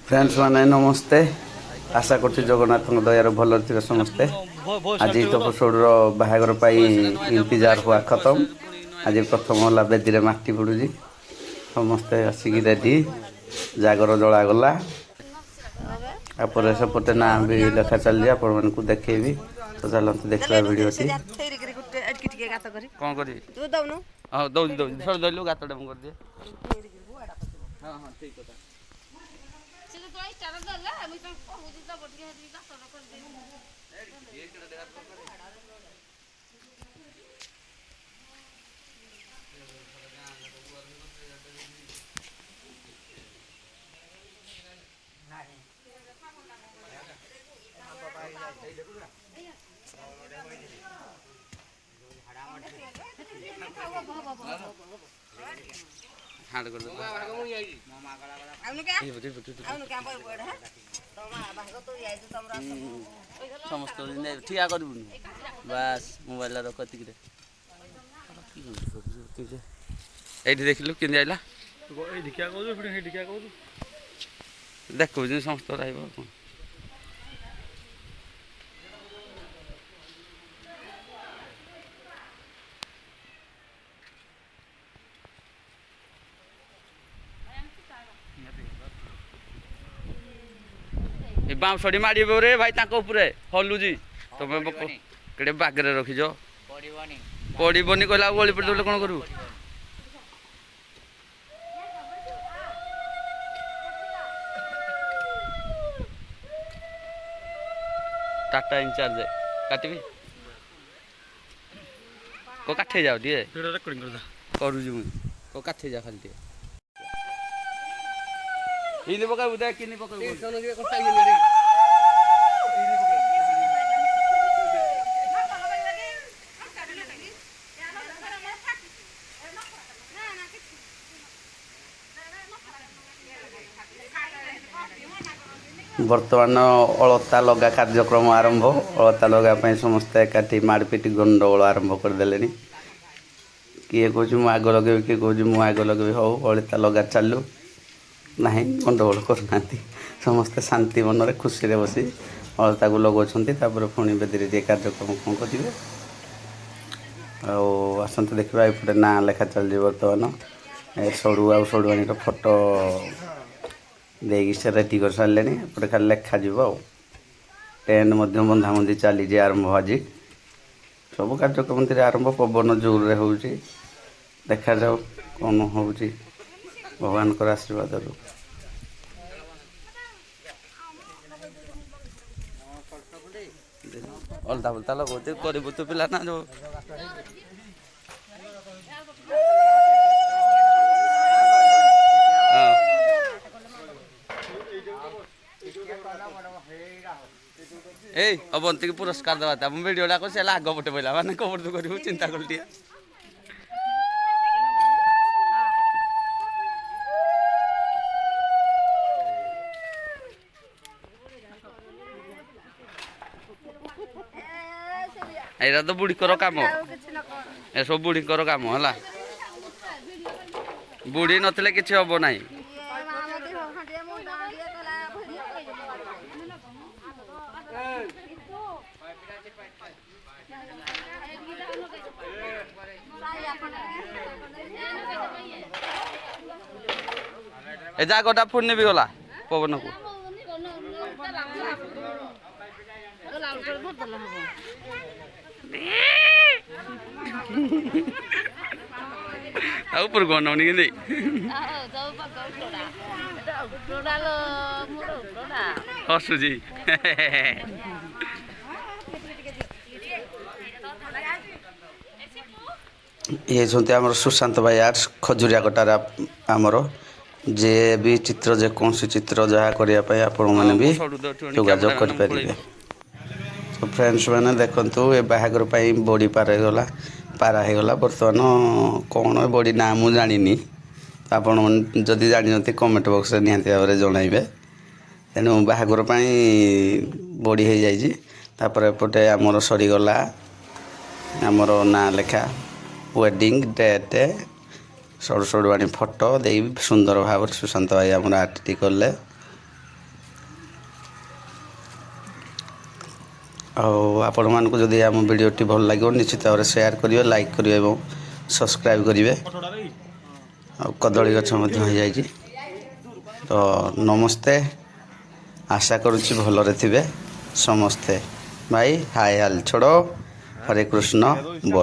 Friends माने नमस्ते आशा कर जगन्नाथ दयार भल थे समस्ते आज तपस्वर बाहागर इंतजार हुआ खत्म आज प्रथम है बेदी मटी पड़ू समस्ते आसिक रेडी जागर जलागला आपरे सेपटे ना भी लेखा चली आपण को देखेबी तो चलते देखा भिडियो कौन कर दौजी दौजी थोड़ा दलु गातटे मुझे हाँ हाँ ठीक है हाड़ कर समस्त ठिया कर बास मोबाइल रखती ये देख लु कि आइला देखो समस्त कौन बाउंसड़ी माड़ रे भाई हलुजी तुम कड़े बागरे रखीज पड़ोनी कहला गली पड़े कौन करू टाटा इंचार्ज काटबी को काठे जाओ टे करुँ को काठे जा खाली इनी पकाबू देख किनी पकाबू बर्तमान अलता लगा कार्यक्रम आरंभ अलता लगापी समस्त एकाठी माड़पीट गंडगोल आरंभ करदे किए कौच मु आग लगे किए कौच मु आग लगे हो अलता लगा चालू ना गंडगोल करना समस्ते शांति मन खुशी रे बसी अलता को लगाउछंती पुणी बेदी टे कार्यक्रम कौन करेंगे आसते देखा एपटे ना लेखा चल बर्तमान सड़ू आ सड़ुआणी फोटो देगी से रेडी कर सारे एपटे खाली लेखा टेंट बंधाबंधी चली आरंभ आज सब कार्यक्रम आरंभ पवन जोर रे हो देखा जाओ कौन हो भगवान को आशीर्वाद रू अलता फलता लगते कर तो पिला ना जो अवंती की पुरस्कार दवा था भिडियोटा कर आग पटे पड़ा मैंने कबर तो कर चिंता कर एरा तो बुढ़ी काम ए सब बुढ़ी काम है बुढ़ी नथिले किछि हबो नाही ए जागटा पुण्य भी गला पवन को ऊपर गनाउने कि हसुजी ये आम सुशांत भाई आर्ट्स खजुरिया कटार आमर जे भी चित्र जेकोसी चित्र जहाँ करने आपण मैंने भी जोगाजोग करेंगे। तो फ्रेंड्स मैंने देखु ये बाहागर बड़ी पारगला पारा होगला बर्तमान कौन बड़ी ना मुझे जानी आपण जदि जानते कमेंट बॉक्स निहाती भाव में जनइबे तेणु बाहागर बड़ी हो जापर एपटे आमर सरीगला आमर ना लेखा वेडिंग डेट सड़ू सड़ुआणी फोटो दे सुंदर भाव सुशांत भाई आम आर्ट कले ଆଉ ଆପଣମାନଙ୍କୁ ଯଦି ଆମ ଭିଡ଼ିଓଟି ଭଲ ଲାଗିବ ନିଶ୍ଚିତ ଭାବରେ ସେୟାର କରିବେ, ଲାଇକ୍ କରିବେ ଏବଂ ସବସ୍କ୍ରାଇବ୍ କରିବେ। ଆଉ କଦଳୀ ଗଛ ମଧ୍ୟ ହୋଇଯାଇଛି। ତ ନମସ୍ତେ, ଆଶା କରୁଛି ଭଲରେ ଥିବେ ସମସ୍ତେ। ଭାଇ ହାୟ ହାଲ ଛୋଡ଼, ହରେ କୃଷ୍ଣ ବୋଲ।